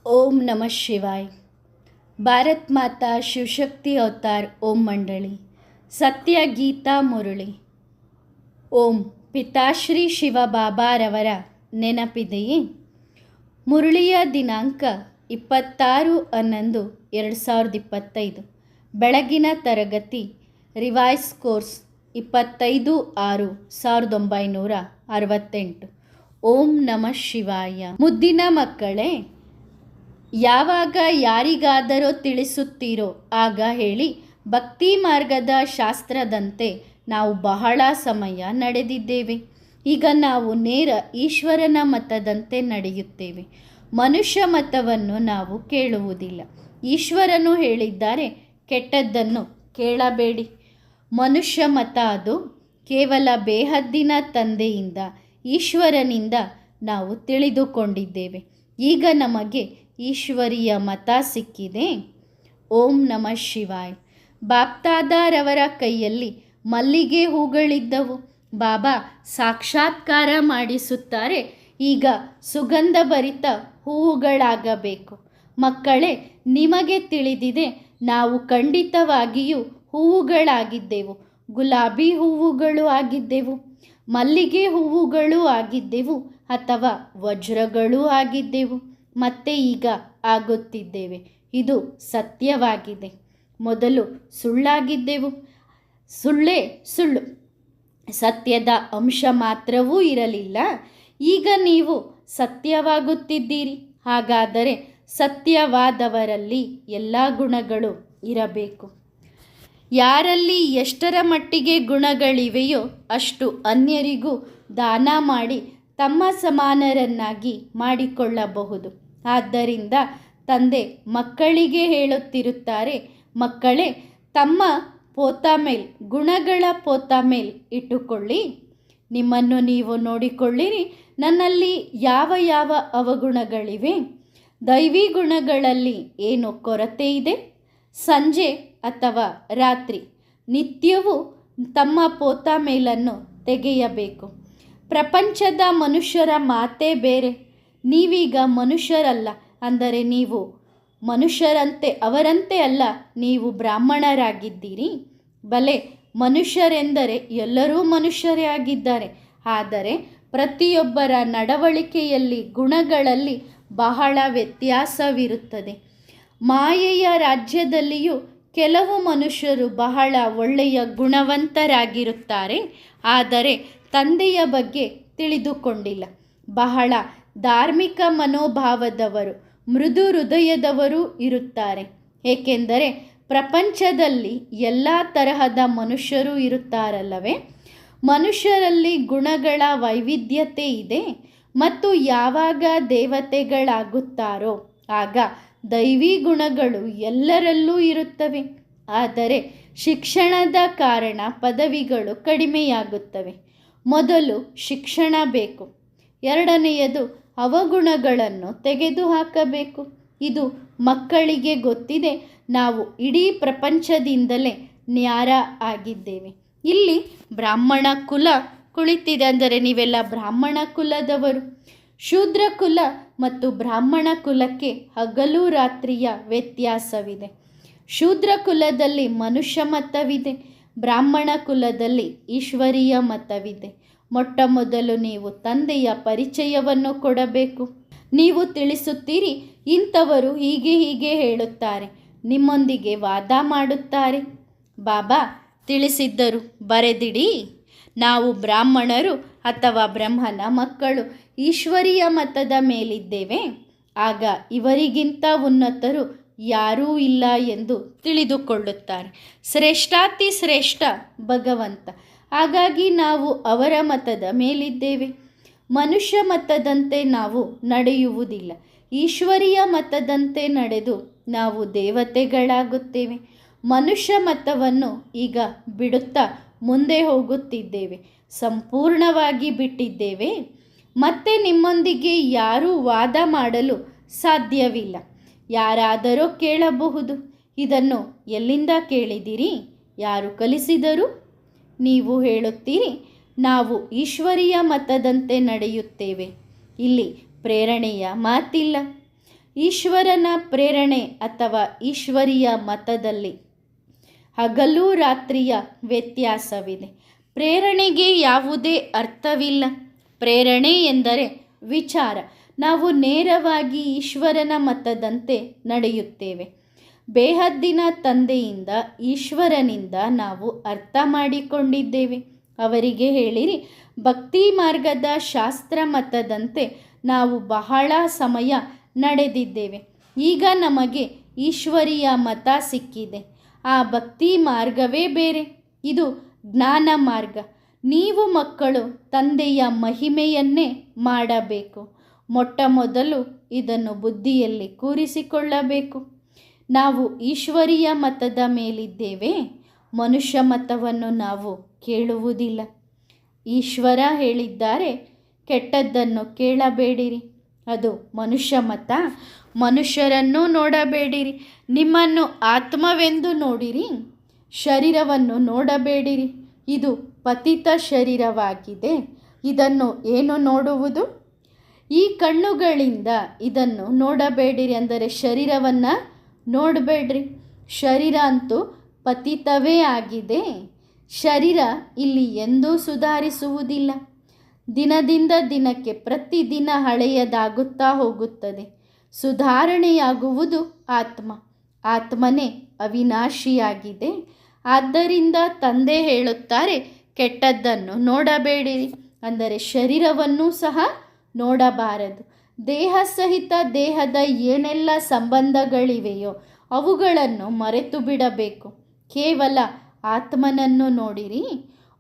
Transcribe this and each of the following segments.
ओम नमः शिवाय। भारत माता शिवशक्ति अवतार ओम मंडली सत्य गीता मुरಳಿ ಓಂ ಪಿತಾಶ್ರೀ ಶಿವಬಾಬಾರವರ ನೆನಪಿದೆಯೇ? ಮುರಳಿಯ ದಿನಾಂಕ 26/11/2025. ಬೆಳಗಿನ ತರಗತಿ ರಿವೈಸ್ ಕೋರ್ಸ್ 25/6/1968. ಓಂ ನಮಃ ಶಿವಾಯ. ಮುದ್ದಿನ ಮಕ್ಕಳೇ, ಯಾವಾಗ ಯಾರಿಗಾದರೂ ತಿಳಿಸುತ್ತೀರೋ ಆಗ ಹೇಳಿ, ಭಕ್ತಿ ಮಾರ್ಗದ ಶಾಸ್ತ್ರದಂತೆ ನಾವು ಬಹಳ ಸಮಯ ನಡೆದಿದ್ದೇವೆ. ಈಗ ನಾವು ನೇರ ಈಶ್ವರನ ಮತದಂತೆ ನಡೆಯುತ್ತೇವೆ. ಮನುಷ್ಯ ಮತವನ್ನು ನಾವು ಕೇಳುವುದಿಲ್ಲ. ಈಶ್ವರನು ಹೇಳಿದ್ದಾರೆ, ಕೆಟ್ಟದ್ದನ್ನು ಕೇಳಬೇಡಿ. ಮನುಷ್ಯ ಮತ ಅದು ಕೇವಲ ಬೇಹದ್ದಿನ ತಂದೆಯಿಂದ, ಈಶ್ವರನಿಂದ ನಾವು ತಿಳಿದುಕೊಂಡಿದ್ದೇವೆ. ಈಗ ನಮಗೆ ಈಶ್ವರೀಯ ಮತ ಸಿಕ್ಕಿದೆ. ಓಂ ನಮಃ ಶಿವಾಯ್. ಬಾಪ್ದಾದಾರವರ ಕೈಯಲ್ಲಿ ಮಲ್ಲಿಗೆ ಹೂಗಳಿದ್ದವು. ಬಾಬಾ ಸಾಕ್ಷಾತ್ಕಾರ ಮಾಡಿಸುತ್ತಾರೆ. ಈಗ ಸುಗಂಧಭರಿತ ಹೂವುಗಳಾಗಬೇಕು. ಮಕ್ಕಳೇ, ನಿಮಗೆ ತಿಳಿದಿದೆ, ನಾವು ಖಂಡಿತವಾಗಿಯೂ ಹೂವುಗಳಾಗಿದ್ದೆವು. ಗುಲಾಬಿ ಹೂವುಗಳು ಆಗಿದ್ದೆವು, ಮಲ್ಲಿಗೆ ಹೂವುಗಳು ಆಗಿದ್ದೆವು, ಅಥವಾ ವಜ್ರಗಳೂ ಆಗಿದ್ದೆವು. ಮತ್ತೆ ಈಗ ಆಗುತ್ತಿದ್ದೇವೆ. ಇದು ಸತ್ಯವಾಗಿದೆ. ಮೊದಲು ಸುಳ್ಳಾಗಿದ್ದೆವು. ಸುಳ್ಳೇ ಸುಳ್ಳು, ಸತ್ಯದ ಅಂಶ ಮಾತ್ರವೂ ಇರಲಿಲ್ಲ. ಈಗ ನೀವು ಸತ್ಯವಾಗುತ್ತಿದ್ದೀರಿ. ಹಾಗಾದರೆ ಸತ್ಯವಾದವರಲ್ಲಿ ಎಲ್ಲ ಗುಣಗಳು ಇರಬೇಕು. ಯಾರಲ್ಲಿ ಎಷ್ಟರ ಮಟ್ಟಿಗೆ ಗುಣಗಳಿವೆಯೋ ಅಷ್ಟು ಅನ್ಯರಿಗೂ ದಾನ ಮಾಡಿ ತಮ್ಮ ಸಮಾನರನ್ನಾಗಿ ಮಾಡಿಕೊಳ್ಳಬಹುದು. ಆದ್ದರಿಂದ ತಂದೆ ಮಕ್ಕಳಿಗೆ ಹೇಳುತ್ತಿರುತ್ತಾರೆ, ಮಕ್ಕಳೇ, ತಮ್ಮ ಪೋತಾ ಮೇಲ್, ಗುಣಗಳ ಪೋತಾ ಮೇಲ್ ಇಟ್ಟುಕೊಳ್ಳಿ. ನಿಮ್ಮನ್ನು ನೀವು ನೋಡಿಕೊಳ್ಳಿರಿ. ನನ್ನಲ್ಲಿ ಯಾವ ಯಾವ ಅವಗುಣಗಳಿವೆ? ದೈವಿ ಗುಣಗಳಲ್ಲಿ ಏನು ಕೊರತೆ ಇದೆ? ಸಂಜೆ ಅಥವಾ ರಾತ್ರಿ ನಿತ್ಯವೂ ತಮ್ಮ ಪೋತಾ ಮೇಲನ್ನು ತೆಗೆಯಬೇಕು. ಪ್ರಪಂಚದ ಮನುಷ್ಯರ ಮಾತೇ ಬೇರೆ. ನೀವೀಗ ಮನುಷ್ಯರಲ್ಲ, ಅಂದರೆ ನೀವು ಮನುಷ್ಯರಂತೆ ಅವರಂತೆ ಅಲ್ಲ, ನೀವು ಬ್ರಾಹ್ಮಣರಾಗಿದ್ದೀರಿ. ಬಲೆ, ಮನುಷ್ಯರೆಂದರೆ ಎಲ್ಲರೂ ಮನುಷ್ಯರೇ ಆಗಿದ್ದಾರೆ. ಆದರೆ ಪ್ರತಿಯೊಬ್ಬರ ನಡವಳಿಕೆಯಲ್ಲಿ, ಗುಣಗಳಲ್ಲಿ ಬಹಳ ವ್ಯತ್ಯಾಸವಿರುತ್ತದೆ. ಮಾಯೆಯ ರಾಜ್ಯದಲ್ಲಿಯೂ ಕೆಲವು ಮನುಷ್ಯರು ಬಹಳ ಒಳ್ಳೆಯ ಗುಣವಂತರಾಗಿರುತ್ತಾರೆ, ಆದರೆ ತಂದೆಯ ಬಗ್ಗೆ ತಿಳಿದುಕೊಂಡಿಲ್ಲ. ಬಹಳ ಧಾರ್ಮಿಕ ಮನೋಭಾವದವರು, ಮೃದು ಹೃದಯದವರು ಇರುತ್ತಾರೆ. ಏಕೆಂದರೆ ಪ್ರಪಂಚದಲ್ಲಿ ಎಲ್ಲ ತರಹದ ಮನುಷ್ಯರು ಇರುತ್ತಾರಲ್ಲವೇ? ಮನುಷ್ಯರಲ್ಲಿ ಗುಣಗಳ ವೈವಿಧ್ಯತೆ ಇದೆ. ಮತ್ತು ಯಾವಾಗ ದೇವತೆಗಳಾಗುತ್ತಾರೋ ಆಗ ದೈವಿ ಗುಣಗಳು ಎಲ್ಲರಲ್ಲೂ ಇರುತ್ತವೆ. ಆದರೆ ಶಿಕ್ಷಣದ ಕಾರಣ ಪದವಿಗಳು ಕಡಿಮೆಯಾಗುತ್ತವೆ. ಮೊದಲು ಶಿಕ್ಷಣ ಬೇಕು. ಎರಡನೆಯದು ಅವಗುಣಗಳನ್ನು ತೆಗೆದುಹಾಕಬೇಕು. ಇದು ಮಕ್ಕಳಿಗೆ ಗೊತ್ತಿದೆ. ನಾವು ಇಡೀ ಪ್ರಪಂಚದಿಂದಲೇ ನ್ಯಾರ ಆಗಿದ್ದೇವೆ. ಇಲ್ಲಿ ಬ್ರಾಹ್ಮಣ ಕುಲ ಕುಳಿತಿದೆ, ಅಂದರೆ ನೀವೆಲ್ಲ ಬ್ರಾಹ್ಮಣ ಕುಲದವರು. ಶೂದ್ರ ಕುಲ ಮತ್ತು ಬ್ರಾಹ್ಮಣ ಕುಲಕ್ಕೆ ಹಗಲು ರಾತ್ರಿಯ ವ್ಯತ್ಯಾಸವಿದೆ. ಶೂದ್ರ ಕುಲದಲ್ಲಿ ಮನುಷ್ಯ ಮತವಿದೆ, ಬ್ರಾಹ್ಮಣ ಕುಲದಲ್ಲಿ ಈಶ್ವರೀಯ ಮತವಿದೆ. ಮೊಟ್ಟ ಮೊದಲು ನೀವು ತಂದೆಯ ಪರಿಚಯವನ್ನು ಕೊಡಬೇಕು. ನೀವು ತಿಳಿಸುತ್ತೀರಿ, ಇಂಥವರು ಹೀಗೆ ಹೀಗೆ ಹೇಳುತ್ತಾರೆ, ನಿಮ್ಮೊಂದಿಗೆ ವಾದ ಮಾಡುತ್ತಾರೆ. ಬಾಬಾ ತಿಳಿಸಿದ್ದರು, ಬರೆದಿಡಿ. ನಾವು ಬ್ರಾಹ್ಮಣರು ಅಥವಾ ಬ್ರಹ್ಮನ ಮಕ್ಕಳು ಈಶ್ವರೀಯ ಮತದ ಮೇಲಿದ್ದೇವೆ. ಆಗ ಇವರಿಗಿಂತ ಉನ್ನತರು ಯಾರೂ ಇಲ್ಲ ಎಂದು ತಿಳಿದುಕೊಳ್ಳುತ್ತಾರೆ. ಶ್ರೇಷ್ಠಾತಿ ಶ್ರೇಷ್ಠ ಭಗವಂತ. ಹಾಗಾಗಿ ನಾವು ಅವರ ಮತದ ಮೇಲಿದ್ದೇವೆ. ಮನುಷ್ಯ ಮತದಂತೆ ನಾವು ನಡೆಯುವುದಿಲ್ಲ. ಈಶ್ವರೀಯ ಮತದಂತೆ ನಡೆದು ನಾವು ದೇವತೆಗಳಾಗುತ್ತೇವೆ. ಮನುಷ್ಯ ಮತವನ್ನು ಈಗ ಬಿಡುತ್ತಾ ಮುಂದೆ ಹೋಗುತ್ತಿದ್ದೇವೆ. ಸಂಪೂರ್ಣವಾಗಿ ಬಿಟ್ಟಿದ್ದೇವೆ. ಮತ್ತೆ ನಿಮ್ಮೊಂದಿಗೆ ಯಾರೂ ವಾದ ಮಾಡಲು ಸಾಧ್ಯವಿಲ್ಲ. ಯಾರಾದರೂ ಕೇಳಬಹುದು, ಇದನ್ನು ಎಲ್ಲಿಂದ ಕೇಳಿದಿರಿ? ಯಾರು ಕಲಿಸಿದರು? ನೀವು ಹೇಳುತ್ತೀರಿ, ನಾವು ಈಶ್ವರೀಯ ಮತದಂತೆ ನಡೆಯುತ್ತೇವೆ. ಇಲ್ಲಿ ಪ್ರೇರಣೆಯ ಮಾತಿಲ್ಲ. ಈಶ್ವರನ ಪ್ರೇರಣೆ ಅಥವಾ ಈಶ್ವರೀಯ ಮತದಲ್ಲಿ ಹಗಲು ರಾತ್ರಿಯ ವ್ಯತ್ಯಾಸವಿದೆ. ಪ್ರೇರಣೆಗೆ ಯಾವುದೇ ಅರ್ಥವಿಲ್ಲ. ಪ್ರೇರಣೆ ಎಂದರೆ ವಿಚಾರ. ನಾವು ನೇರವಾಗಿ ಈಶ್ವರನ ಮತದಂತೆ ನಡೆಯುತ್ತೇವೆ. ಬೇಹದ್ದಿನ ತಂದೆಯಿಂದ, ಈಶ್ವರನಿಂದ ನಾವು ಅರ್ಥ ಮಾಡಿಕೊಂಡಿದ್ದೇವೆ. ಅವರಿಗೆ ಹೇಳಿರಿ, ಭಕ್ತಿ ಮಾರ್ಗದ ಶಾಸ್ತ್ರ ಮತದಂತೆ ನಾವು ಬಹಳ ಸಮಯ ನಡೆದಿದ್ದೇವೆ. ಈಗ ನಮಗೆ ಈಶ್ವರೀಯ ಮತ ಸಿಕ್ಕಿದೆ. ಆ ಭಕ್ತಿ ಮಾರ್ಗವೇ ಬೇರೆ. ಇದು ಜ್ಞಾನ ಮಾರ್ಗ. ನೀವು ಮಕ್ಕಳು ತಂದೆಯ ಮಹಿಮೆಯನ್ನೇ ಮಾಡಬೇಕು. ಮೊಟ್ಟ ಮೊದಲು ಇದನ್ನು ಬುದ್ಧಿಯಲ್ಲಿ ಕೂರಿಸಿಕೊಳ್ಳಬೇಕು. ನಾವು ಈಶ್ವರೀಯ ಮತದ ಮೇಲಿದ್ದೇವೆ. ಮನುಷ್ಯ ಮತವನ್ನು ನಾವು ಕೇಳುವುದಿಲ್ಲ. ಈಶ್ವರ ಹೇಳಿದ್ದಾರೆ, ಕೆಟ್ಟದ್ದನ್ನು ಕೇಳಬೇಡಿರಿ. ಅದು ಮನುಷ್ಯ ಮತ. ಮನುಷ್ಯರನ್ನು ನೋಡಬೇಡಿರಿ. ನಿಮ್ಮನ್ನು ಆತ್ಮವೆಂದು ನೋಡಿರಿ. ಶರೀರವನ್ನು ನೋಡಬೇಡಿರಿ. ಇದು ಪತಿತ ಶರೀರವಾಗಿದೆ. ಇದನ್ನು ಏನು ನೋಡುವುದು? ಈ ಕಣ್ಣುಗಳಿಂದ ಇದನ್ನು ನೋಡಬೇಡಿರಿ. ಅಂದರೆ ಶರೀರವನ್ನು ನೋಡಬೇಡ್ರಿ. ಶರೀರ ಅಂತೂ ಪತಿತವೇ ಆಗಿದೆ. ಶರೀರ ಇಲ್ಲಿ ಎಂದೂ ಸುಧಾರಿಸುವುದಿಲ್ಲ. ದಿನದಿಂದ ದಿನಕ್ಕೆ ಪ್ರತಿದಿನ ಹಳೆಯದಾಗುತ್ತಾ ಹೋಗುತ್ತದೆ. ಸುಧಾರಣೆಯಾಗುವುದು ಆತ್ಮ. ಆತ್ಮನೇ ಅವಿನಾಶಿಯಾಗಿದೆ. ಆದ್ದರಿಂದ ತಂದೆ ಹೇಳುತ್ತಾರೆ, ಕೆಟ್ಟದ್ದನ್ನು ನೋಡಬೇಡಿರಿ. ಅಂದರೆ ಶರೀರವನ್ನು ಸಹ ನೋಡಬಾರದು. ದೇಹ ಸಹಿತ ದೇಹದ ಏನೆಲ್ಲ ಸಂಬಂಧಗಳಿವೆಯೋ ಅವುಗಳನ್ನು ಮರೆತು ಬಿಡಬೇಕು. ಕೇವಲ ಆತ್ಮನನ್ನು ನೋಡಿರಿ.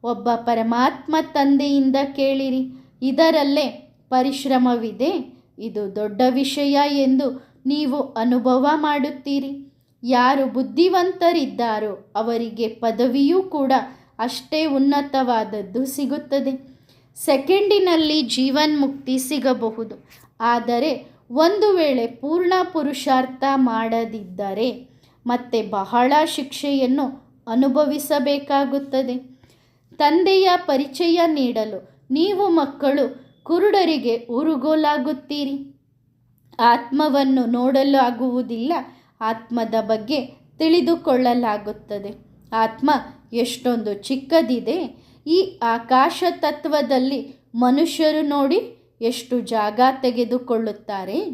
ಒಬ್ಬ ಪರಮಾತ್ಮ ತಂದೆಯಿಂದ ಕೇಳಿರಿ. ಇದರಲ್ಲೇ ಪರಿಶ್ರಮವಿದೆ. ಇದು ದೊಡ್ಡ ವಿಷಯ ಎಂದು ನೀವು ಅನುಭವ ಮಾಡುತ್ತೀರಿ. ಯಾರು ಬುದ್ಧಿವಂತರಿದ್ದಾರೋ ಅವರಿಗೆ ಪದವಿಯೂ ಕೂಡ ಅಷ್ಟೇ ಉನ್ನತವಾದದ್ದು ಸಿಗುತ್ತದೆ. ಸೆಕೆಂಡಿನಲ್ಲಿ ಜೀವನ್ಮುಕ್ತಿ ಸಿಗಬಹುದು. ಆದರೆ ಒಂದು ವೇಳೆ ಪೂರ್ಣ ಪುರುಷಾರ್ಥ ಮಾಡದಿದ್ದರೆ ಮತ್ತೆ ಬಹಳ ಶಿಕ್ಷೆಯನ್ನು ಅನುಭವಿಸಬೇಕಾಗುತ್ತದೆ. ತಂದೆಯ ಪರಿಚಯ ನೀಡಲು ನೀವು ಮಕ್ಕಳು ಕುರುಡರಿಗೆ ಊರುಗೋಲಾಗುತ್ತೀರಿ. ಆತ್ಮವನ್ನು ನೋಡಲಾಗುವುದಿಲ್ಲ. ಆತ್ಮದ ಬಗ್ಗೆ ತಿಳಿದುಕೊಳ್ಳಲಾಗುತ್ತದೆ. ಆತ್ಮ ಎಷ್ಟೊಂದು ಚಿಕ್ಕದಿದೆ. ಈ ಆಕಾಶ ತತ್ವದಲ್ಲಿ ಮನುಷ್ಯರು ನೋಡಿ ಎಷ್ಟು ಜಾಗ ತೆಗೆದುಕೊಳ್ಳುತ್ತಾರೆ.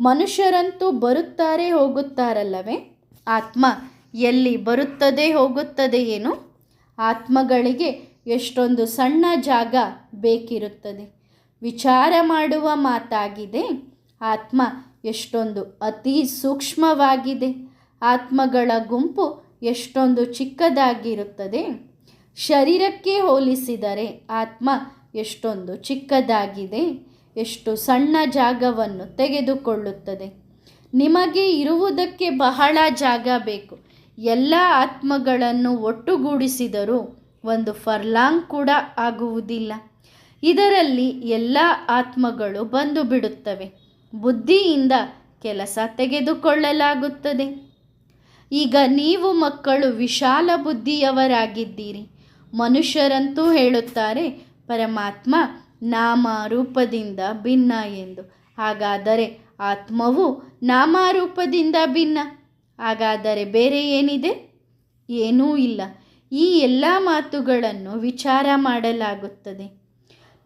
ಮನುಷ್ಯರಂತೂ ಬರುತ್ತಾರೆ ಹೋಗುತ್ತಾರಲ್ಲವೇ? ಆತ್ಮ ಎಲ್ಲಿ ಬರುತ್ತದೆ ಹೋಗುತ್ತದೆ ಏನು? ಆತ್ಮಗಳಿಗೆ ಎಷ್ಟೊಂದು ಸಣ್ಣ ಜಾಗ ಬೇಕಿರುತ್ತದೆ. ವಿಚಾರ ಮಾಡುವ ಮಾತಾಗಿದೆ. ಆತ್ಮ ಎಷ್ಟೊಂದು ಅತಿ ಸೂಕ್ಷ್ಮವಾಗಿದೆ. ಆತ್ಮಗಳ ಗುಂಪು ಎಷ್ಟೊಂದು ಚಿಕ್ಕದಾಗಿರುತ್ತದೆ. ಶರೀರಕ್ಕೆ ಹೋಲಿಸಿದರೆ ಆತ್ಮ ಎಷ್ಟೊಂದು ಚಿಕ್ಕದಾಗಿದೆ. ಎಷ್ಟು ಸಣ್ಣ ಜಾಗವನ್ನು ತೆಗೆದುಕೊಳ್ಳುತ್ತದೆ. ನಿಮಗೆ ಇರುವುದಕ್ಕೆ ಬಹಳ ಜಾಗ ಬೇಕು. ಎಲ್ಲ ಆತ್ಮಗಳನ್ನು ಒಟ್ಟುಗೂಡಿಸಿದರೂ ಒಂದು ಫರ್ಲಾಂಗ್ ಕೂಡ ಆಗುವುದಿಲ್ಲ. ಇದರಲ್ಲಿ ಎಲ್ಲ ಆತ್ಮಗಳು ಬಂದು ಬಿಡುತ್ತವೆ. ಬುದ್ಧಿಯಿಂದ ಕೆಲಸ ತೆಗೆದುಕೊಳ್ಳಲಾಗುತ್ತದೆ. ಈಗ ನೀವು ಮಕ್ಕಳು ವಿಶಾಲ ಬುದ್ಧಿಯವರಾಗಿದ್ದೀರಿ. ಮನುಷ್ಯರಂತೂ ಹೇಳುತ್ತಾರೆ, ಪರಮಾತ್ಮ ನಾಮ ರೂಪದಿಂದ ಭಿನ್ನ ಎಂದು. ಹಾಗಾದರೆ ಆತ್ಮವು ನಾಮರೂಪದಿಂದ ಭಿನ್ನ. ಹಾಗಾದರೆ ಬೇರೆ ಏನಿದೆ? ಏನೂ ಇಲ್ಲ. ಈ ಎಲ್ಲ ಮಾತುಗಳನ್ನು ವಿಚಾರ ಮಾಡಲಾಗುತ್ತದೆ.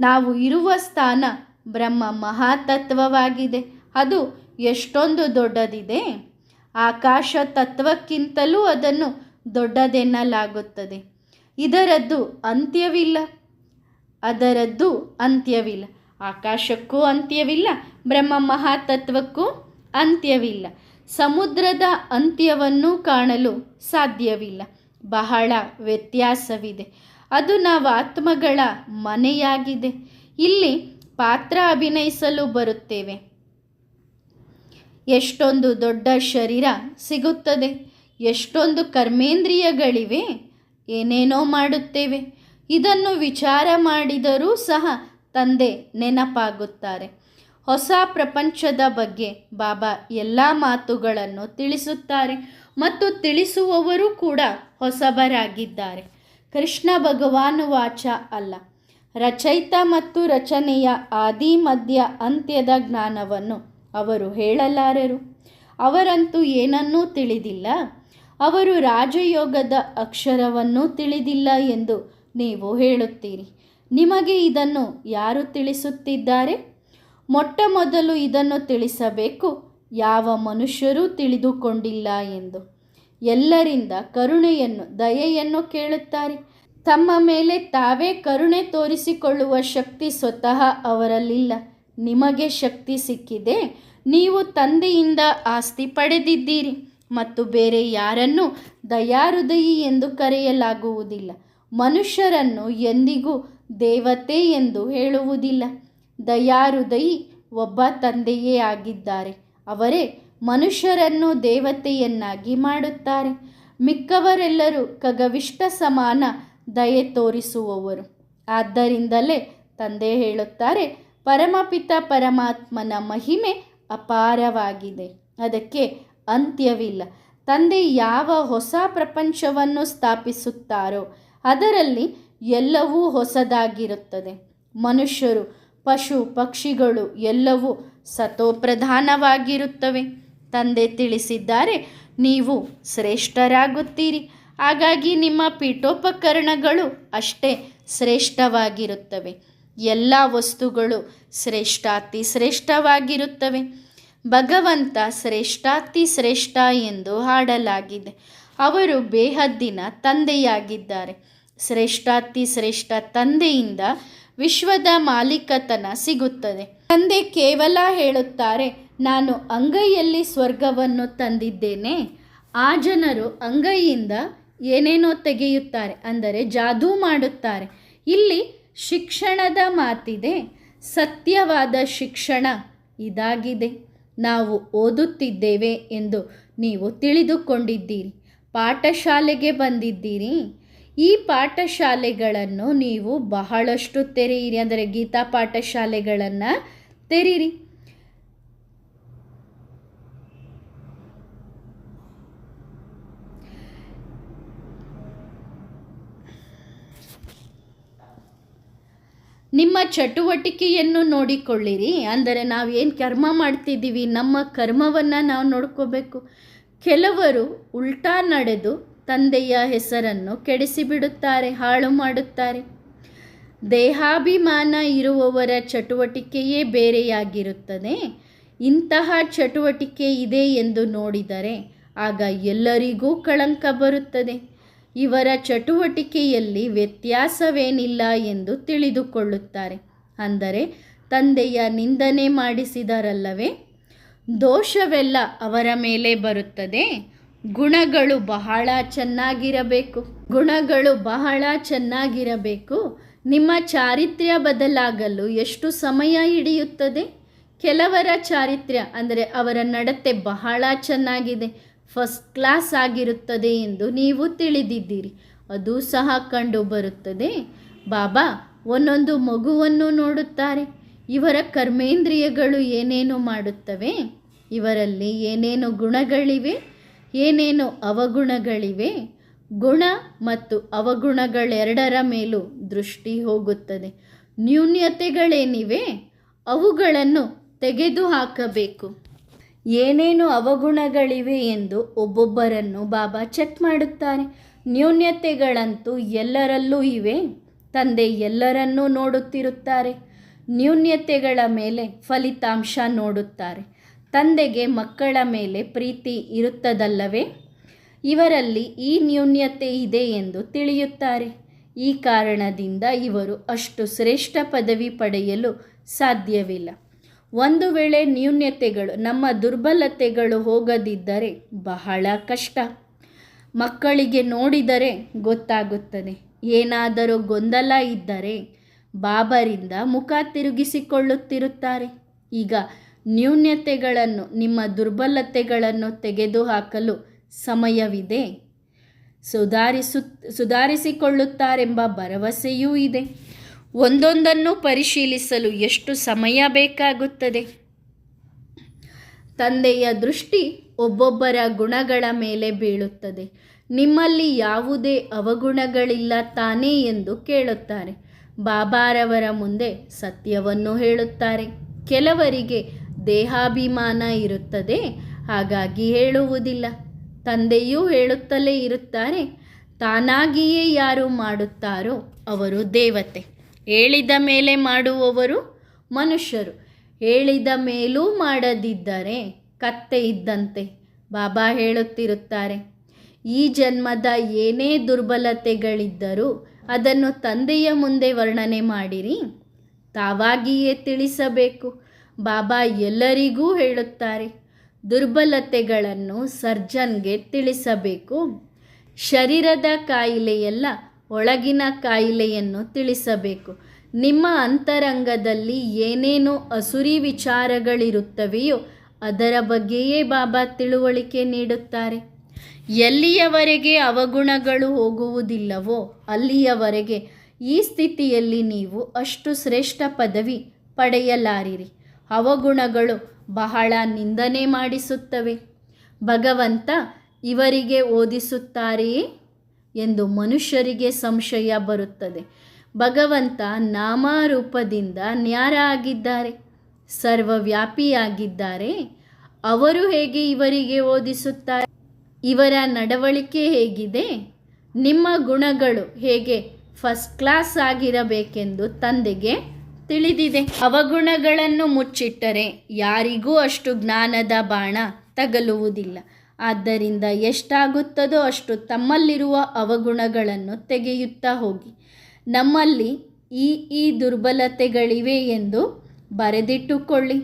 ನಾವು ಇರುವ ಸ್ಥಾನ ಬ್ರಹ್ಮ ಮಹಾತತ್ವವಾಗಿದೆ. ಅದು ಎಷ್ಟೊಂದು ದೊಡ್ಡದಿದೆ. ಆಕಾಶ ತತ್ವಕ್ಕಿಂತಲೂ ಅದನ್ನು ದೊಡ್ಡದೆನ್ನಲಾಗುತ್ತದೆ. ಇದರದ್ದು ಅಂತ್ಯವಿಲ್ಲ. ಅದರದ್ದು ಅಂತ್ಯವಿಲ್ಲ. ಆಕಾಶಕ್ಕೂ ಅಂತ್ಯವಿಲ್ಲ, ಬ್ರಹ್ಮ ಮಹಾತತ್ವಕ್ಕೂ ಅಂತ್ಯವಿಲ್ಲ. ಸಮುದ್ರದ ಅಂತ್ಯವನ್ನು ಕಾಣಲು ಸಾಧ್ಯವಿಲ್ಲ. ಬಹಳ ವ್ಯತ್ಯಾಸವಿದೆ. ಅದು ನಾವು ಆತ್ಮಗಳ ಮನೆಯಾಗಿದೆ. ಇಲ್ಲಿ ಪಾತ್ರ ಅಭಿನಯಿಸಲು ಬರುತ್ತೇವೆ. ಎಷ್ಟೊಂದು ದೊಡ್ಡ ಶರೀರ ಸಿಗುತ್ತದೆ. ಎಷ್ಟೊಂದು ಕರ್ಮೇಂದ್ರಿಯಗಳಿವೆ. ಏನೇನೋ ಮಾಡುತ್ತೇವೆ. ಇದನ್ನು ವಿಚಾರ ಮಾಡಿದರೂ ಸಹ ತಂದೆ ನೆನಪಾಗುತ್ತಾರೆ. ಹೊಸ ಪ್ರಪಂಚದ ಬಗ್ಗೆ ಬಾಬಾ ಎಲ್ಲ ಮಾತುಗಳನ್ನು ತಿಳಿಸುತ್ತಾರೆ ಮತ್ತು ತಿಳಿಸುವವರು ಕೂಡ ಹೊಸಬರಾಗಿದ್ದಾರೆ. ಕೃಷ್ಣ ಭಗವಾನ್ ವಾಚ ಅಲ್ಲ, ರಚಯಿತ ಮತ್ತು ರಚನೆಯ ಆದಿ ಮಧ್ಯ ಅಂತ್ಯದ ಜ್ಞಾನವನ್ನು ಅವರು ಹೇಳಲಾರರು. ಅವರಂತೂ ಏನನ್ನೂ ತಿಳಿದಿಲ್ಲ, ಅವರು ರಾಜಯೋಗದ ಅಕ್ಷರವನ್ನೂ ತಿಳಿದಿಲ್ಲ ಎಂದು ನೀವು ಹೇಳುತ್ತೀರಿ. ನಿಮಗೆ ಇದನ್ನು ಯಾರು ತಿಳಿಸುತ್ತಿದ್ದಾರೆ? ಮೊಟ್ಟ ಮೊದಲು ಇದನ್ನು ತಿಳಿಸಬೇಕು, ಯಾವ ಮನುಷ್ಯರೂ ತಿಳಿದುಕೊಂಡಿಲ್ಲ ಎಂದು. ಎಲ್ಲರಿಂದ ಕರುಣೆಯನ್ನು, ದಯೆಯನ್ನು ಕೇಳುತ್ತಾರೆ. ತಮ್ಮ ಮೇಲೆ ತಾವೇ ಕರುಣೆ ತೋರಿಸಿಕೊಳ್ಳುವ ಶಕ್ತಿ ಸ್ವತಃ ಅವರಲ್ಲಿಲ್ಲ. ನಿಮಗೆ ಶಕ್ತಿ ಸಿಕ್ಕಿದೆ, ನೀವು ತಂದೆಯಿಂದ ಆಸ್ತಿ ಪಡೆದಿದ್ದೀರಿ ಮತ್ತು ಬೇರೆ ಯಾರನ್ನೂ ದಯಾಹೃದಯಿ ಎಂದು ಕರೆಯಲಾಗುವುದಿಲ್ಲ. ಮನುಷ್ಯರನ್ನು ಎಂದಿಗೂ ದೇವತೆ ಎಂದು ಹೇಳುವುದಿಲ್ಲ. ದಯಾಹೃದಯಿ ಒಬ್ಬ ತಂದೆಯೇ ಆಗಿದ್ದಾರೆ. ಅವರೇ ಮನುಷ್ಯರನ್ನು ದೇವತೆಯನ್ನಾಗಿ ಮಾಡುತ್ತಾರೆ. ಮಿಕ್ಕವರೆಲ್ಲರೂ ಖಗವಿಷ್ಟ ಸಮಾನ ದಯೆ ತೋರಿಸುವವರು. ಆದ್ದರಿಂದಲೇ ತಂದೆ ಹೇಳುತ್ತಾರೆ, ಪರಮಪಿತ ಪರಮಾತ್ಮನ ಮಹಿಮೆ ಅಪಾರವಾಗಿದೆ, ಅದಕ್ಕೆ ಅಂತ್ಯವಿಲ್ಲ. ತಂದೆ ಯಾವ ಹೊಸ ಪ್ರಪಂಚವನ್ನು ಸ್ಥಾಪಿಸುತ್ತಾರೋ ಅದರಲ್ಲಿ ಎಲ್ಲವೂ ಹೊಸದಾಗಿರುತ್ತದೆ. ಮನುಷ್ಯರು, ಪಶು ಪಕ್ಷಿಗಳು ಎಲ್ಲವೂ ಸತೋಪ್ರಧಾನವಾಗಿರುತ್ತವೆ. ತಂದೆ ತಿಳಿಸಿದ್ದಾರೆ, ನೀವು ಶ್ರೇಷ್ಠರಾಗುತ್ತೀರಿ. ಹಾಗಾಗಿ ನಿಮ್ಮ ಪೀಠೋಪಕರಣಗಳು ಅಷ್ಟೇ ಶ್ರೇಷ್ಠವಾಗಿರುತ್ತವೆ. ಎಲ್ಲ ವಸ್ತುಗಳು ಶ್ರೇಷ್ಠಾತಿ ಶ್ರೇಷ್ಠವಾಗಿರುತ್ತವೆ. ಭಗವಂತ ಶ್ರೇಷ್ಠಾತಿ ಶ್ರೇಷ್ಠ ಎಂದು ಹಾಡಲಾಗಿದೆ. ಅವರು ಬೇಹದ್ದಿನ ತಂದೆಯಾಗಿದ್ದಾರೆ. ಶ್ರೇಷ್ಠಾತಿ ಶ್ರೇಷ್ಠ ತಂದೆಯಿಂದ ವಿಶ್ವದ ಮಾಲೀಕತನ ಸಿಗುತ್ತದೆ. ತಂದೆ ಕೇವಲ ಹೇಳುತ್ತಾರೆ, ನಾನು ಅಂಗೈಯಲ್ಲಿ ಸ್ವರ್ಗವನ್ನು ತಂದಿದ್ದೇನೆ. ಆ ಜನರು ಅಂಗೈಯಿಂದ ಏನೇನೋ ತೆಗೆಯುತ್ತಾರೆ, ಅಂದರೆ ಜಾದೂ ಮಾಡುತ್ತಾರೆ. ಇಲ್ಲಿ ಶಿಕ್ಷಣದ ಮಾತಿದೆ. ಸತ್ಯವಾದ ಶಿಕ್ಷಣ ಇದಾಗಿದೆ. ನಾವು ಓದುತ್ತಿದ್ದೇವೆ ಎಂದು ನೀವು ತಿಳಿದುಕೊಂಡಿದ್ದೀರಿ. ಪಾಠಶಾಲೆಗೆ ಬಂದಿದ್ದೀರಿ. ಈ ಪಾಠಶಾಲೆಗಳನ್ನು ನೀವು ಬಹಳಷ್ಟು ತೆರೆಯಿರಿ, ಅಂದರೆ ಗೀತಾ ಪಾಠಶಾಲೆಗಳನ್ನು ತೆರೀರಿ. ನಿಮ್ಮ ಚಟುವಟಿಕೆಯನ್ನು ನೋಡಿಕೊಳ್ಳಿರಿ. ಅಂದರೆ ನಾವೇನು ಕರ್ಮ ಮಾಡ್ತಿದ್ದೀವಿ, ನಮ್ಮ ಕರ್ಮವನ್ನು ನಾವು ನೋಡ್ಕೋಬೇಕು. ಕೆಲವರು ಉಲ್ಟಾ ನಡೆದು ತಂದೆಯ ಹೆಸರನ್ನು ಕೆಡಿಸಿಬಿಡುತ್ತಾರೆ, ಹಾಳು ಮಾಡುತ್ತಾರೆ. ದೇಹಾಭಿಮಾನ ಇರುವವರ ಚಟುವಟಿಕೆಯೇ ಬೇರೆಯಾಗಿರುತ್ತದೆ. ಇಂತಹ ಚಟುವಟಿಕೆ ಇದೆ ಎಂದು ನೋಡಿದರೆ ಆಗ ಎಲ್ಲರಿಗೂ ಕಳಂಕ ಬರುತ್ತದೆ. ಇವರ ಚಟುವಟಿಕೆಯಲ್ಲಿ ವ್ಯತ್ಯಾಸವೇನಿಲ್ಲ ಎಂದು ತಿಳಿದುಕೊಳ್ಳುತ್ತಾರೆ. ಅಂದರೆ ತಂದೆಯ ನಿಂದನೆ ಮಾಡಿಸಿದರಲ್ಲವೇ? ದೋಷವೆಲ್ಲ ಅವರ ಮೇಲೆ ಬರುತ್ತದೆ. ಗುಣಗಳು ಬಹಳ ಚೆನ್ನಾಗಿರಬೇಕು. ನಿಮ್ಮ ಚಾರಿತ್ರ್ಯ ಬದಲಾಗಲು ಎಷ್ಟು ಸಮಯ ಹಿಡಿಯುತ್ತದೆ? ಕೆಲವರ ಚಾರಿತ್ರ್ಯ ಅಂದರೆ ಅವರ ನಡತೆ ಬಹಳ ಚೆನ್ನಾಗಿದೆ, ಫಸ್ಟ್ ಕ್ಲಾಸ್ ಆಗಿರುತ್ತದೆ ಎಂದು ನೀವು ತಿಳಿದಿದ್ದೀರಿ. ಅದು ಸಹ ಕಂಡು ಬರುತ್ತದೆ. ಬಾಬಾ ಒಂದೊಂದು ಮಗುವನ್ನು ನೋಡುತ್ತಾರೆ. ಇವರ ಕರ್ಮೇಂದ್ರಿಯಗಳು ಏನೇನು ಮಾಡುತ್ತವೆ, ಇವರಲ್ಲಿ ಏನೇನು ಗುಣಗಳಿವೆ, ಏನೇನು ಅವಗುಣಗಳಿವೆ. ಗುಣ ಮತ್ತು ಅವಗುಣಗಳೆರಡರ ಮೇಲೂ ದೃಷ್ಟಿ ಹೋಗುತ್ತದೆ. ನ್ಯೂನ್ಯತೆಗಳೇನಿವೆ ಅವುಗಳನ್ನು ತೆಗೆದುಹಾಕಬೇಕು. ಏನೇನು ಅವಗುಣಗಳಿವೆ ಎಂದು ಒಬ್ಬೊಬ್ಬರನ್ನು ಬಾಬಾ ಚೆಕ್ ಮಾಡುತ್ತಾರೆ. ನ್ಯೂನ್ಯತೆಗಳಂತೂ ಎಲ್ಲರಲ್ಲೂ ಇವೆ. ತಂದೆ ಎಲ್ಲರನ್ನೂ ನೋಡುತ್ತಿರುತ್ತಾರೆ. ನ್ಯೂನ್ಯತೆಗಳ ಮೇಲೆ ಫಲಿತಾಂಶ ನೋಡುತ್ತಾರೆ. ತಂದೆಗೆ ಮಕ್ಕಳ ಮೇಲೆ ಪ್ರೀತಿ ಇರುತ್ತದಲ್ಲವೇ? ಇವರಲ್ಲಿ ಈ ನ್ಯೂನ್ಯತೆ ಇದೆ ಎಂದು ತಿಳಿಯುತ್ತಾರೆ. ಈ ಕಾರಣದಿಂದ ಇವರು ಅಷ್ಟು ಶ್ರೇಷ್ಠ ಪದವಿ ಪಡೆಯಲು ಸಾಧ್ಯವಿಲ್ಲ. ಒಂದು ವೇಳೆ ನ್ಯೂನ್ಯತೆಗಳು, ನಮ್ಮ ದುರ್ಬಲತೆಗಳು ಹೋಗದಿದ್ದರೆ ಬಹಳ ಕಷ್ಟ. ಮಕ್ಕಳಿಗೆ ನೋಡಿದರೆ ಗೊತ್ತಾಗುತ್ತದೆ. ಏನಾದರೂ ಗೊಂದಲ ಇದ್ದರೆ ಬಾಬರಿಂದ ಮುಖ ತಿರುಗಿಸಿಕೊಳ್ಳುತ್ತಿರುತ್ತಾರೆ. ಈಗ ನ್ಯೂನ್ಯತೆಗಳನ್ನು, ನಿಮ್ಮ ದುರ್ಬಲತೆಗಳನ್ನು ತೆಗೆದುಹಾಕಲು ಸಮಯವಿದೆ. ಸುಧಾರಿಸಿಕೊಳ್ಳುತ್ತಾರೆಂಬ ಭರವಸೆಯೂ ಇದೆ. ಒಂದೊಂದನ್ನು ಪರಿಶೀಲಿಸಲು ಎಷ್ಟು ಸಮಯ ಬೇಕಾಗುತ್ತದೆ? ತಂದೆಯ ದೃಷ್ಟಿ ಒಬ್ಬೊಬ್ಬರ ಗುಣಗಳ ಮೇಲೆ ಬೀಳುತ್ತದೆ. ನಿಮ್ಮಲ್ಲಿ ಯಾವುದೇ ಅವಗುಣಗಳಿಲ್ಲ ತಾನೇ ಎಂದು ಕೇಳುತ್ತಾರೆ. ಬಾಬಾರವರ ಮುಂದೆ ಸತ್ಯವನ್ನು ಹೇಳುತ್ತಾರೆ. ಕೆಲವರಿಗೆ ದೇಹಾಭಿಮಾನ ಇರುತ್ತದೆ, ಹಾಗಾಗಿ ಹೇಳುವುದಿಲ್ಲ. ತಂದೆಯೂ ಹೇಳುತ್ತಲೇ ಇರುತ್ತಾರೆ, ತಾನಾಗಿಯೇ ಯಾರು ಮಾಡುತ್ತಾರೋ ಅವರು ದೇವತೆ, ಹೇಳಿದ ಮೇಲೆ ಮಾಡುವವರು ಮನುಷ್ಯರು, ಹೇಳಿದ ಮೇಲೂ ಮಾಡದಿದ್ದರೆ ಕತ್ತೆ ಇದ್ದಂತೆ. ಬಾಬಾ ಹೇಳುತ್ತಿರುತ್ತಾರೆ, ಈ ಜನ್ಮದ ಏನೇ ದುರ್ಬಲತೆಗಳಿದ್ದರೂ ಅದನ್ನು ತಂದೆಯ ಮುಂದೆ ವರ್ಣನೆ ಮಾಡಿರಿ, ತಾವಾಗಿಯೇ ತಿಳಿಸಬೇಕು. ಬಾಬಾ ಎಲ್ಲರಿಗೂ ಹೇಳುತ್ತಾರೆ, ದುರ್ಬಲತೆಗಳನ್ನು ಸರ್ಜನ್ಗೆ ತಿಳಿಸಬೇಕು. ಶರೀರದ ಕಾಯಿಲೆಯಲ್ಲ, ಒಳಗಿನ ಕಾಯಿಲೆಯನ್ನು ತಿಳಿಸಬೇಕು. ನಿಮ್ಮ ಅಂತರಂಗದಲ್ಲಿ ಏನೇನು ಅಸುರಿ ವಿಚಾರಗಳಿರುತ್ತವೆಯೋ ಅದರ ಬಗ್ಗೆಯೇ ಬಾಬಾ ತಿಳುವಳಿಕೆ ನೀಡುತ್ತಾರೆ. ಎಲ್ಲಿಯವರೆಗೆ ಅವಗುಣಗಳು ಹೋಗುವುದಿಲ್ಲವೋ ಅಲ್ಲಿಯವರೆಗೆ ಈ ಸ್ಥಿತಿಯಲ್ಲಿ ನೀವು ಅಷ್ಟು ಶ್ರೇಷ್ಠ ಪದವಿ ಪಡೆಯಲಾರಿರಿ. ಅವಗುಣಗಳು ಬಹಳ ನಿಂದನೆ ಮಾಡಿಸುತ್ತವೆ. ಭಗವಂತ ಇವರಿಗೆ ಓದಿಸುತ್ತಾರೆಯೇ ಎಂದು ಮನುಷ್ಯರಿಗೆ ಸಂಶಯ ಬರುತ್ತದೆ. ಭಗವಂತ ನಾಮರೂಪದಿಂದ ನ್ಯಾರ ಆಗಿದ್ದಾರೆ, ಸರ್ವವ್ಯಾಪಿಯಾಗಿದ್ದಾರೆ. ಅವರು ಹೇಗೆ ಇವರಿಗೆ ಓದಿಸುತ್ತಾರೆ? ಇವರ ನಡವಳಿಕೆ ಹೇಗಿದೆ? ನಿಮ್ಮ ಗುಣಗಳು ಹೇಗೆ ಫಸ್ಟ್ ಕ್ಲಾಸ್ ಆಗಿರಬೇಕೆಂದು ತಂದೆಗೆ ತಿಳಿದಿದೆ. ಅವಗುಣಗಳನ್ನು ಮುಚ್ಚಿಟ್ಟರೆ ಯಾರಿಗೂ ಅಷ್ಟು ಜ್ಞಾನದ ಬಾಣ ತಗಲುವುದಿಲ್ಲ. ಆದ್ದರಿಂದ ಎಷ್ಟಾಗುತ್ತದೋ ಅಷ್ಟು ತಮ್ಮಲ್ಲಿರುವ ಅವಗುಣಗಳನ್ನು ತೆಗೆಯುತ್ತಾ ಹೋಗಿ. ನಮ್ಮಲ್ಲಿ ಈ ದುರ್ಬಲತೆಗಳಿವೆ ಎಂದು ಬರೆದಿಟ್ಟುಕೊಳ್ಳಿ.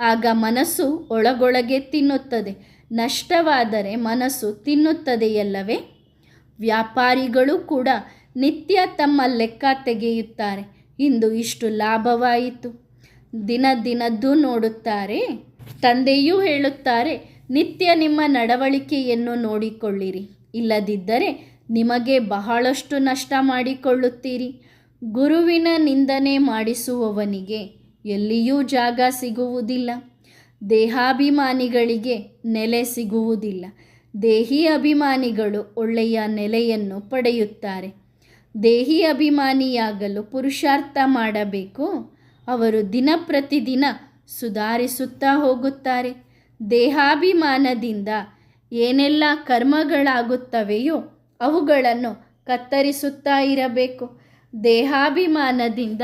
ಆಗ ಮನಸ್ಸು ಒಳಗೊಳಗೆ ತಿನ್ನುತ್ತದೆ. ನಷ್ಟವಾದರೆ ಮನಸ್ಸು ತಿನ್ನುತ್ತದೆಯಲ್ಲವೇ? ವ್ಯಾಪಾರಿಗಳು ಕೂಡ ನಿತ್ಯ ತಮ್ಮ ಲೆಕ್ಕ ತೆಗೆಯುತ್ತಾರೆ. ಇಂದು ಇಷ್ಟು ಲಾಭವಾಯಿತು, ದಿನದ್ದು ನೋಡುತ್ತಾರೆ. ತಂದೆಯೂ ಹೇಳುತ್ತಾರೆ, ನಿತ್ಯ ನಿಮ್ಮ ನಡವಳಿಕೆಯನ್ನು ನೋಡಿಕೊಳ್ಳಿರಿ, ಇಲ್ಲದಿದ್ದರೆ ನಿಮಗೆ ಬಹಳಷ್ಟು ನಷ್ಟ ಮಾಡಿಕೊಳ್ಳುತ್ತೀರಿ. ಗುರುವಿನ ನಿಂದನೆ ಮಾಡಿಸುವವನಿಗೆ ಎಲ್ಲಿಯೂ ಜಾಗ ಸಿಗುವುದಿಲ್ಲ. ದೇಹಾಭಿಮಾನಿಗಳಿಗೆ ನೆಲೆ ಸಿಗುವುದಿಲ್ಲ. ದೇಹಿ ಅಭಿಮಾನಿಗಳು ಒಳ್ಳೆಯ ನೆಲೆಯನ್ನು ಪಡೆಯುತ್ತಾರೆ. ದೇಹಿ ಅಭಿಮಾನಿಯಾಗಲು ಪುರುಷಾರ್ಥ ಮಾಡಬೇಕು. ಅವರು ದಿನ ಪ್ರತಿದಿನ ಸುಧಾರಿಸುತ್ತಾ ಹೋಗುತ್ತಾರೆ. ದೇಹಾಭಿಮಾನದಿಂದ ಏನೆಲ್ಲ ಕರ್ಮಗಳಾಗುತ್ತವೆಯೋ ಅವುಗಳನ್ನು ಕತ್ತರಿಸುತ್ತಾ ಇರಬೇಕು. ದೇಹಾಭಿಮಾನದಿಂದ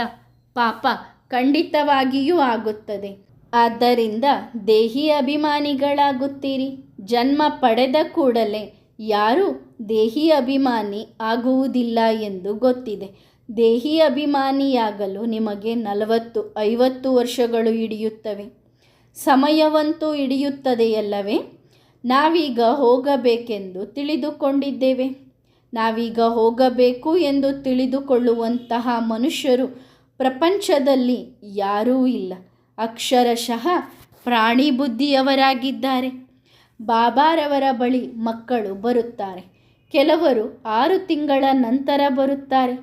ಪಾಪ ಖಂಡಿತವಾಗಿಯೂ ಆಗುತ್ತದೆ. ಆದ್ದರಿಂದ ದೇಹಿ ಅಭಿಮಾನಿಗಳಾಗುತ್ತೀರಿ. ಜನ್ಮ ಪಡೆದ ಕೂಡಲೇ ಯಾರೂ ದೇಹಿ ಅಭಿಮಾನಿ ಆಗುವುದಿಲ್ಲ ಎಂದು ಗೊತ್ತಿದೆ. ದೇಹಿ ಅಭಿಮಾನಿಯಾಗಲು ನಿಮಗೆ 40-50 ವರ್ಷಗಳು ಹಿಡಿಯುತ್ತವೆ. ಸಮಯವಂತೂ ಹಿಡಿಯುತ್ತದೆಯಲ್ಲವೇ? ನಾವೀಗ ಹೋಗಬೇಕೆಂದು ತಿಳಿದುಕೊಂಡಿದ್ದೇವೆ. ನಾವೀಗ ಹೋಗಬೇಕು ಎಂದು ತಿಳಿದುಕೊಳ್ಳುವಂತಹ ಮನುಷ್ಯರು ಪ್ರಪಂಚದಲ್ಲಿ ಯಾರೂ ಇಲ್ಲ. ಅಕ್ಷರಶಃ ಪ್ರಾಣಿ ಬುದ್ಧಿಯವರಾಗಿದ್ದಾರೆ. ಬಾಬಾರವರ ಬಳಿ ಮಕ್ಕಳು ಬರುತ್ತಾರೆ. ಕೆಲವರು 6 ತಿಂಗಳ ನಂತರ ಬರುತ್ತಾರೆ,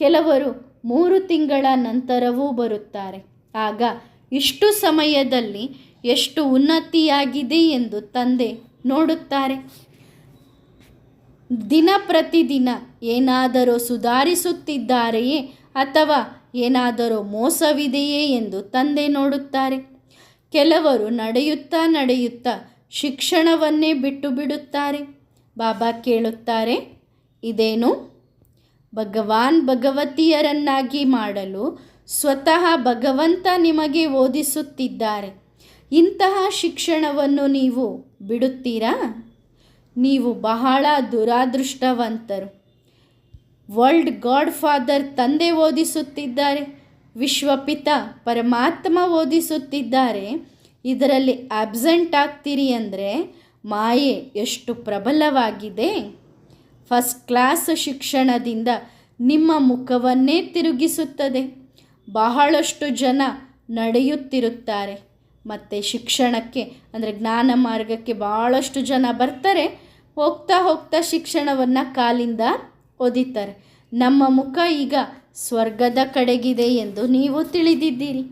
ಕೆಲವರು 3 ತಿಂಗಳ ನಂತರವೂ ಬರುತ್ತಾರೆ. ಆಗ ಇಷ್ಟು ಸಮಯದಲ್ಲಿ ಎಷ್ಟು ಉನ್ನತಿಯಾಗಿದೆ ಎಂದು ತಂದೆ ನೋಡುತ್ತಾರೆ. ದಿನ ಪ್ರತಿದಿನ ಏನಾದರೂ ಸುಧಾರಿಸುತ್ತಿದ್ದಾರೆಯೇ ಅಥವಾ ಏನಾದರೂ ಮೋಸವಿದೆಯೇ ಎಂದು ತಂದೆ ನೋಡುತ್ತಾರೆ. ಕೆಲವರು ನಡೆಯುತ್ತಾ ಶಿಕ್ಷಣವನ್ನೇ ಬಿಟ್ಟು ಬಿಡುತ್ತಾರೆ. ಬಾಬಾ ಕೇಳುತ್ತಾರೆ, ಇದೇನು? ಭಗವತಿಯರನ್ನಾಗಿ ಮಾಡಲು ಸ್ವತಃ ಭಗವಂತ ನಿಮಗೆ ಓದಿಸುತ್ತಿದ್ದಾರೆ. ಇಂತಹ ಶಿಕ್ಷಣವನ್ನು ನೀವು ಬಿಡುತ್ತೀರಾ? ನೀವು ಬಹಳ ದುರಾದೃಷ್ಟವಂತರು. ವರ್ಲ್ಡ್ ಗಾಡ್ ಫಾದರ್ ತಂದೆ ಓದಿಸುತ್ತಿದ್ದಾರೆ, ವಿಶ್ವಪಿತ ಪರಮಾತ್ಮ ಓದಿಸುತ್ತಿದ್ದಾರೆ. ಇದರಲ್ಲಿ ಆಬ್ಸೆಂಟ್ ಆಗ್ತೀರಿ ಅಂದರೆ ಮಾಯೆ ಎಷ್ಟು ಪ್ರಬಲವಾಗಿದೆ. ಫಸ್ಟ್ ಕ್ಲಾಸ್ ಶಿಕ್ಷಣದಿಂದ ನಿಮ್ಮ ಮುಖವನ್ನೇ ತಿರುಗಿಸುತ್ತದೆ. ಬಹಳಷ್ಟು ಜನ ನಡೆಯುತ್ತಿರುತ್ತಾರೆ ಮತ್ತು ಶಿಕ್ಷಣಕ್ಕೆ ಅಂದರೆ ಜ್ಞಾನ ಮಾರ್ಗಕ್ಕೆ ಬಹಳಷ್ಟು ಜನ ಬರ್ತಾರೆ. ಹೋಗ್ತಾ ಶಿಕ್ಷಣವನ್ನು ಕಾಲಿಂದ ಒದಿತಾರೆ. ನಮ್ಮ ಮುಖ ಈಗ ಸ್ವರ್ಗದ ಕಡೆಗಿದೆ ಎಂದು ನೀವು ತಿಳಿದಿದ್ದೀರಿ,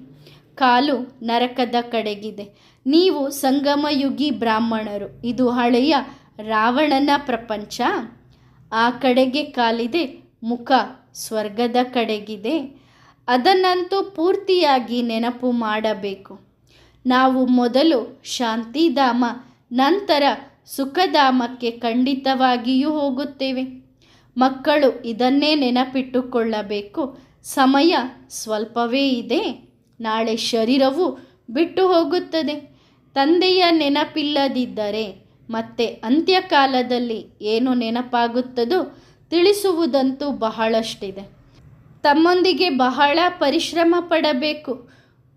ಕಾಲು ನರಕದ ಕಡೆಗಿದೆ. ನೀವು ಸಂಗಮಯುಗಿ ಬ್ರಾಹ್ಮಣರು. ಇದು ಹಳೆಯ ರಾವಣನ ಪ್ರಪಂಚ. ಆ ಕಡೆಗೆ ಕಾಲಿದೆ, ಮುಖ ಸ್ವರ್ಗದ ಕಡೆಗಿದೆ. ಅದನ್ನಂತೂ ಪೂರ್ತಿಯಾಗಿ ನೆನಪು ಮಾಡಬೇಕು. ನಾವು ಮೊದಲು ಶಾಂತಿಧಾಮ, ನಂತರ ಸುಖಧಾಮಕ್ಕೆ ಖಂಡಿತವಾಗಿಯೂ ಹೋಗುತ್ತೇವೆ. ಮಕ್ಕಳು ಇದನ್ನೇ ನೆನಪಿಟ್ಟುಕೊಳ್ಳಬೇಕು. ಸಮಯ ಸ್ವಲ್ಪವೇ ಇದೆ. ನಾಳೆ ಶರೀರವು ಬಿಟ್ಟು ಹೋಗುತ್ತದೆ. ತಂದೆಯ ನೆನಪಿಲ್ಲದಿದ್ದರೆ ಮತ್ತೆ ಅಂತ್ಯಕಾಲದಲ್ಲಿ ಏನು ನೆನಪಾಗುತ್ತದೋ ತಿಳಿಸುವುದಂತೂ ಬಹಳಷ್ಟಿದೆ. ತಮ್ಮೊಂದಿಗೆ ಬಹಳ ಪರಿಶ್ರಮ ಪಡಬೇಕು.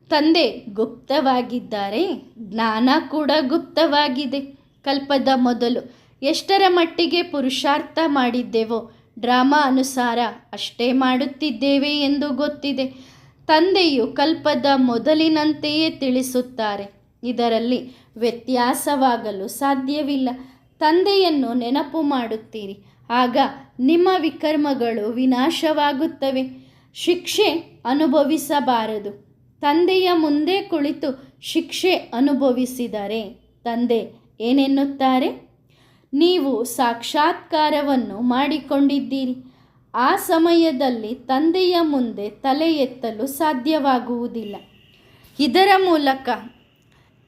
ತಂದೆ ಗುಪ್ತವಾಗಿದ್ದಾರೆ, ಜ್ಞಾನ ಕೂಡ ಗುಪ್ತವಾಗಿದೆ. ಕಲ್ಪದ ಮೊದಲು ಎಷ್ಟರ ಮಟ್ಟಿಗೆ ಪುರುಷಾರ್ಥ ಮಾಡಿದ್ದೆವೋ ಡ್ರಾಮಾ ಅನುಸಾರ ಅಷ್ಟೇ ಮಾಡುತ್ತಿದ್ದೇವೆ ಎಂದು ಗೊತ್ತಿದೆ. ತಂದೆಯು ಕಲ್ಪದ ಮೊದಲಿನಂತೆಯೇ ತಿಳಿಸುತ್ತಾರೆ. ಇದರಲ್ಲಿ ವ್ಯತ್ಯಾಸವಾಗಲು ಸಾಧ್ಯವಿಲ್ಲ. ತಂದೆಯನ್ನು ನೆನಪು ಮಾಡುತ್ತೀರಿ, ಆಗ ನಿಮ್ಮ ವಿಕರ್ಮಗಳು ವಿನಾಶವಾಗುತ್ತವೆ. ಶಿಕ್ಷೆ ಅನುಭವಿಸಬಾರದು. ತಂದೆಯ ಮುಂದೆ ಕುಳಿತು ಶಿಕ್ಷೆ ಅನುಭವಿಸಿದರೆ ತಂದೆ ಏನೆನ್ನುತ್ತಾರೆ? ನೀವು ಸಾಕ್ಷಾತ್ಕಾರವನ್ನು ಮಾಡಿಕೊಂಡಿದ್ದೀರಿ. ಆ ಸಮಯದಲ್ಲಿ ತಂದೆಯ ಮುಂದೆ ತಲೆ ಎತ್ತಲು ಸಾಧ್ಯವಾಗುವುದಿಲ್ಲ.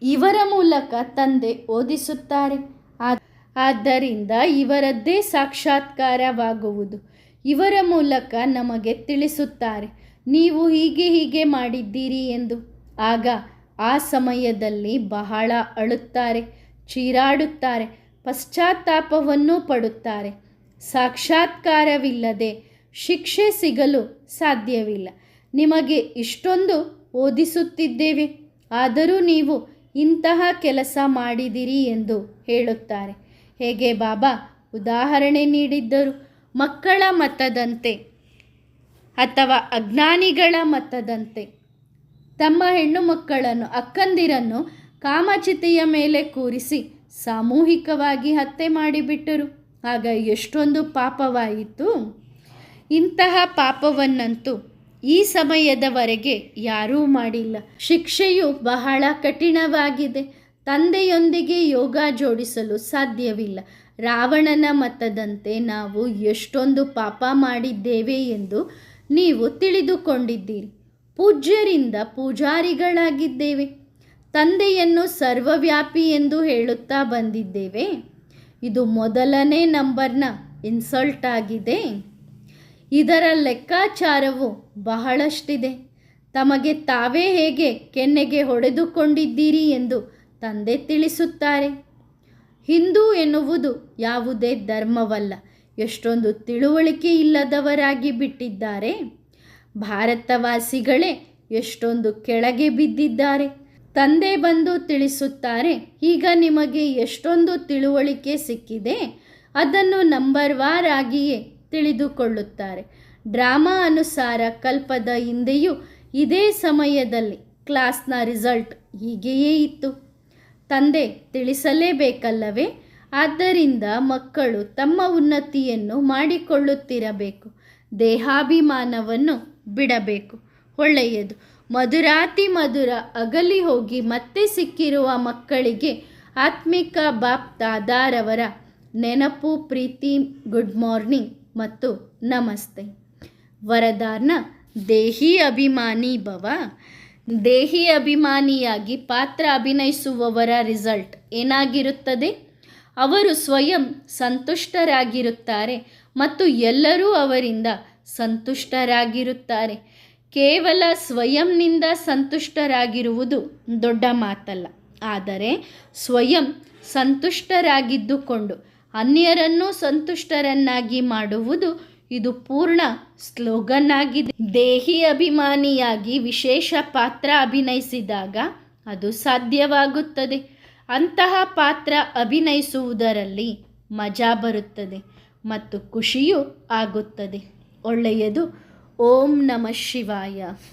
ಇವರ ಮೂಲಕ ತಂದೆ ಓದಿಸುತ್ತಾರೆ. ಆದ್ದರಿಂದ ಇವರದ್ದೇ ಸಾಕ್ಷಾತ್ಕಾರವಾಗುವುದು. ಇವರ ಮೂಲಕ ನಮಗೆ ತಿಳಿಸುತ್ತಾರೆ, ನೀವು ಹೀಗೆ ಮಾಡಿದ್ದೀರಿ ಎಂದು. ಆಗ ಆ ಸಮಯದಲ್ಲಿ ಬಹಳ ಅಳುತ್ತಾರೆ, ಚೀರಾಡುತ್ತಾರೆ, ಪಶ್ಚಾತ್ತಾಪವನ್ನು ಪಡುತ್ತಾರೆ. ಸಾಕ್ಷಾತ್ಕಾರವಿಲ್ಲದೆ ಶಿಕ್ಷೆ ಸಿಗಲು ಸಾಧ್ಯವಿಲ್ಲ. ನಿಮಗೆ ಇಷ್ಟೊಂದು ಓದಿಸುತ್ತಿದ್ದೇವೆ, ಆದರೂ ನೀವು ಇಂತಹ ಕೆಲಸ ಮಾಡಿದಿರಿ ಎಂದು ಹೇಳುತ್ತಾರೆ. ಹೇಗೆ ಬಾಬಾ ಉದಾಹರಣೆ ನೀಡಿದ್ದರು. ಮಕ್ಕಳ ಮತದಂತೆ ಅಥವಾ ಅಜ್ಞಾನಿಗಳ ಮತದಂತೆ ತಮ್ಮ ಹೆಣ್ಣು ಮಕ್ಕಳನ್ನು, ಅಕ್ಕಂದಿರನ್ನು ಕಾಮಚಿತೆಯ ಮೇಲೆ ಕೂರಿಸಿ ಸಾಮೂಹಿಕವಾಗಿ ಹತ್ಯೆ ಮಾಡಿಬಿಟ್ಟರು. ಆಗ ಎಷ್ಟೊಂದು ಪಾಪವಾಯಿತು. ಇಂತಹ ಪಾಪವನ್ನಂತೂ ಈ ಸಮಯದವರೆಗೆ ಯಾರೂ ಮಾಡಿಲ್ಲ. ಶಿಕ್ಷೆಯು ಬಹಳ ಕಠಿಣವಾಗಿದೆ. ತಂದೆಯೊಂದಿಗೆ ಯೋಗ ಜೋಡಿಸಲು ಸಾಧ್ಯವಿಲ್ಲ. ರಾವಣನ ಮತದಂತೆ ನಾವು ಎಷ್ಟೊಂದು ಪಾಪ ಮಾಡಿದ್ದೇವೆ ಎಂದು ನೀವು ತಿಳಿದುಕೊಂಡಿದ್ದೀರಿ. ಪೂಜ್ಯರಿಂದ ಪೂಜಾರಿಗಳಾಗಿದ್ದೇವೆ. ತಂದೆಯನ್ನು ಸರ್ವವ್ಯಾಪಿ ಎಂದು ಹೇಳುತ್ತಾ ಬಂದಿದ್ದೇವೆ. ಇದು ಮೊದಲನೇ ನಂಬರ್ನ ಇನ್ಸಲ್ಟ್ ಆಗಿದೆ. ಇದರ ಲೆಕ್ಕಾಚಾರವು ಬಹಳಷ್ಟಿದೆ. ತಮಗೆ ತಾವೇ ಹೇಗೆ ಕೆನ್ನೆಗೆ ಹೊಡೆದುಕೊಂಡಿದ್ದೀರಿ ಎಂದು ತಂದೆ ತಿಳಿಸುತ್ತಾರೆ. ಹಿಂದೂ ಎನ್ನುವುದು ಯಾವುದೇ ಧರ್ಮವಲ್ಲ. ಎಷ್ಟೊಂದು ತಿಳುವಳಿಕೆ ಇಲ್ಲದವರಾಗಿ ಬಿಟ್ಟಿದ್ದಾರೆ. ಭಾರತವಾಸಿಗಳೇ ಎಷ್ಟೊಂದು ಕೆಳಗೆ ಬಿದ್ದಿದ್ದಾರೆ. ತಂದೆ ಬಂದು ತಿಳಿಸುತ್ತಾರೆ, ಈಗ ನಿಮಗೆ ಎಷ್ಟೊಂದು ತಿಳುವಳಿಕೆ ಸಿಕ್ಕಿದೆ, ಅದನ್ನು ನಂಬರ್ ವಾರ್ ಆಗಿಯೇ ತಿಳಿದುಕೊಳ್ಳುತ್ತಾರೆ. ಡ್ರಾಮಾ ಅನುಸಾರ ಕಲ್ಪದ ಹಿಂದೆಯೂ ಇದೇ ಸಮಯದಲ್ಲಿ ಕ್ಲಾಸ್ನ ರಿಸಲ್ಟ್ ಹೀಗೆಯೇ ಇತ್ತು. ತಂದೆ ತಿಳಿಸಲೇಬೇಕಲ್ಲವೇ? ಆದ್ದರಿಂದ ಮಕ್ಕಳು ತಮ್ಮ ಉನ್ನತಿಯನ್ನು ಮಾಡಿಕೊಳ್ಳುತ್ತಿರಬೇಕು. ದೇಹಾಭಿಮಾನವನ್ನು ಬಿಡಬೇಕು. ಒಳ್ಳೆಯದು. ಮಧುರಾತಿ ಮಧುರ ಅಗಲಿ ಹೋಗಿ ಮತ್ತೆ ಸಿಕ್ಕಿರುವ ಮಕ್ಕಳಿಗೆ ಆತ್ಮಿಕ ಬಾಪ್ ದಾದಾರವರ ನೆನಪು, ಪ್ರೀತಿ, ಗುಡ್ ಮಾರ್ನಿಂಗ್ ಮತ್ತು ನಮಸ್ತೆ. ವರದಾನ: ದೇಹಿ ಅಭಿಮಾನಿ ಭವ. ದೇಹಿ ಅಭಿಮಾನಿಯಾಗಿ ಪಾತ್ರ ಅಭಿನಯಿಸುವವರ ರಿಸಲ್ಟ್ ಏನಾಗಿರುತ್ತದೆ? ಅವರು ಸ್ವಯಂ ಸಂತುಷ್ಟರಾಗಿರುತ್ತಾರೆ ಮತ್ತು ಎಲ್ಲರೂ ಅವರಿಂದ ಸಂತುಷ್ಟರಾಗಿರುತ್ತಾರೆ. ಕೇವಲ ಸ್ವಯಂನಿಂದ ಸಂತುಷ್ಟರಾಗಿರುವುದು ದೊಡ್ಡ ಮಾತಲ್ಲ, ಆದರೆ ಸ್ವಯಂ ಸಂತುಷ್ಟರಾಗಿದ್ದುಕೊಂಡು ಅನ್ಯರನ್ನು ಸಂತುಷ್ಟರನ್ನಾಗಿ ಮಾಡುವುದು ಇದು ಪೂರ್ಣ ಸ್ಲೋಗನ್ ಆಗಿದೆ. ದೇಹಿ ಅಭಿಮಾನಿಯಾಗಿ ವಿಶೇಷ ಪಾತ್ರ ಅಭಿನಯಿಸಿದಾಗ ಅದು ಸಾಧ್ಯವಾಗುತ್ತದೆ. ಅಂತಹ ಪಾತ್ರ ಅಭಿನಯಿಸುವುದರಲ್ಲಿ ಮಜಾ ಬರುತ್ತದೆ ಮತ್ತು ಖುಷಿಯೂ ಆಗುತ್ತದೆ. ಒಳ್ಳೆಯದು. ಓಂ ನಮಃ ಶಿವಾಯ.